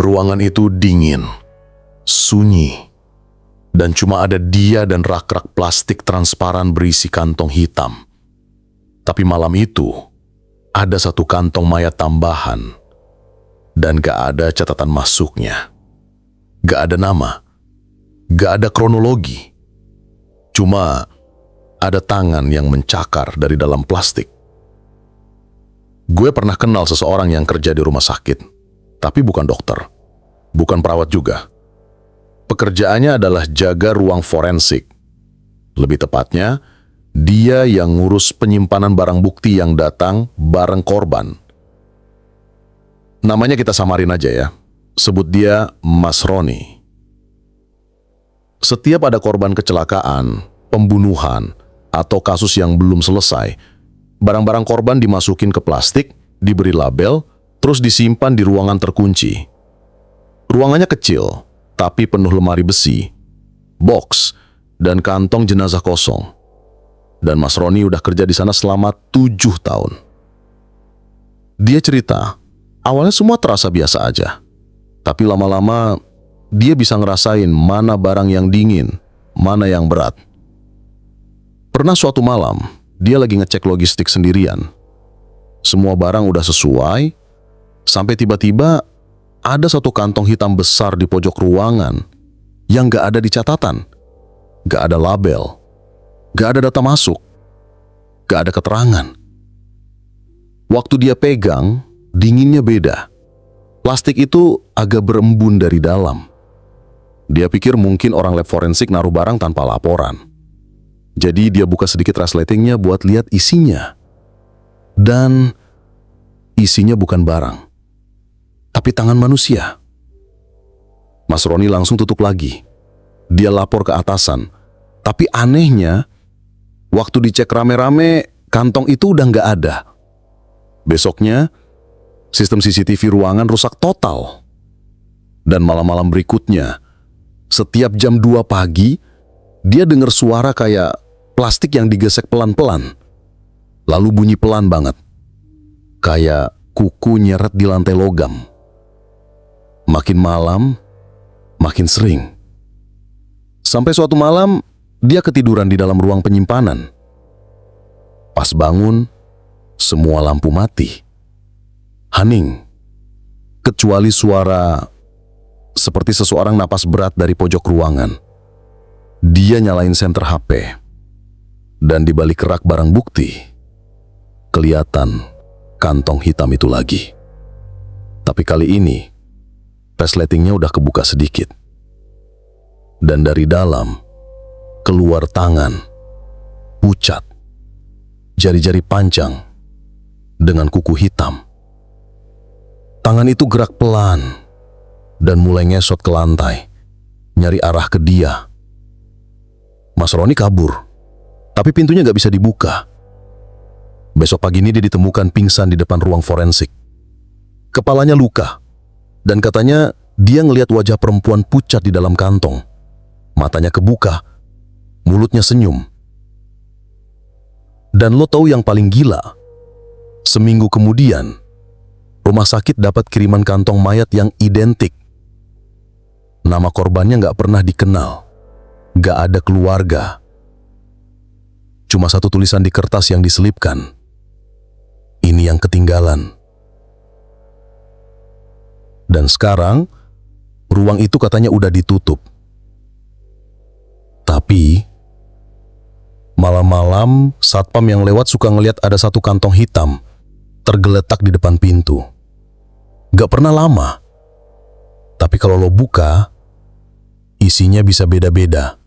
Ruangan itu dingin, sunyi, dan cuma ada dia dan rak-rak plastik transparan berisi kantong hitam. Tapi malam itu, ada satu kantong mayat tambahan, dan gak ada catatan masuknya. Gak ada nama, gak ada kronologi. Cuma ada tangan yang mencakar dari dalam plastik. Gue pernah kenal seseorang yang kerja di rumah sakit, tapi bukan dokter, bukan perawat juga. Pekerjaannya adalah jaga ruang forensik. Lebih tepatnya, dia yang ngurus penyimpanan barang bukti yang datang bareng korban. Namanya kita samarin aja ya, sebut dia Mas Roni. Setiap ada korban kecelakaan, pembunuhan, atau kasus yang belum selesai, barang-barang korban dimasukin ke plastik, diberi label, terus disimpan di ruangan terkunci. Ruangannya kecil, tapi penuh lemari besi, box, dan kantong jenazah kosong. Dan Mas Roni udah kerja di sana selama 7 tahun. Dia cerita, awalnya semua terasa biasa aja. Tapi lama-lama, dia bisa ngerasain mana barang yang dingin, mana yang berat. Pernah suatu malam, dia lagi ngecek logistik sendirian. Semua barang udah sesuai, sampai tiba-tiba ada satu kantong hitam besar di pojok ruangan yang gak ada di catatan, gak ada label, gak ada data masuk, gak ada keterangan. Waktu dia pegang, dinginnya beda. Plastik itu agak berembun dari dalam. Dia pikir mungkin orang lab forensik naruh barang tanpa laporan. Jadi dia buka sedikit resletingnya buat lihat isinya. Dan isinya bukan barang, tapi tangan manusia. Mas Roni langsung tutup lagi. Dia lapor ke atasan. Tapi anehnya, waktu dicek rame-rame, kantong itu udah nggak ada. Besoknya, sistem CCTV ruangan rusak total. Dan malam-malam berikutnya, setiap jam 2 pagi, dia dengar suara kayak plastik yang digesek pelan-pelan. Lalu bunyi pelan banget. Kayak kuku nyeret di lantai logam. Makin malam, makin sering. Sampai suatu malam, dia ketiduran di dalam ruang penyimpanan. Pas bangun, semua lampu mati. Hening. Kecuali suara seperti seseorang napas berat dari pojok ruangan. Dia nyalain senter HP. Dan di balik rak barang bukti, kelihatan kantong hitam itu lagi. Tapi kali ini, resletingnya udah kebuka sedikit. Dan dari dalam, keluar tangan, pucat, jari-jari panjang, dengan kuku hitam. Tangan itu gerak pelan, dan mulai ngesot ke lantai, nyari arah ke dia. Mas Roni kabur, tapi pintunya gak bisa dibuka. Besok pagi ini dia ditemukan pingsan di depan ruang forensik. Kepalanya luka, dan katanya dia ngelihat wajah perempuan pucat di dalam kantong. Matanya kebuka, mulutnya senyum. Dan lo tahu yang paling gila? Seminggu kemudian, rumah sakit dapat kiriman kantong mayat yang identik. Nama korbannya gak pernah dikenal. Gak ada keluarga. Cuma satu tulisan di kertas yang diselipkan. Ini yang ketinggalan. Dan sekarang, ruang itu katanya udah ditutup. Tapi, malam-malam satpam yang lewat suka ngeliat ada satu kantong hitam tergeletak di depan pintu. Gak pernah lama. Tapi kalau lo buka, isinya bisa beda-beda.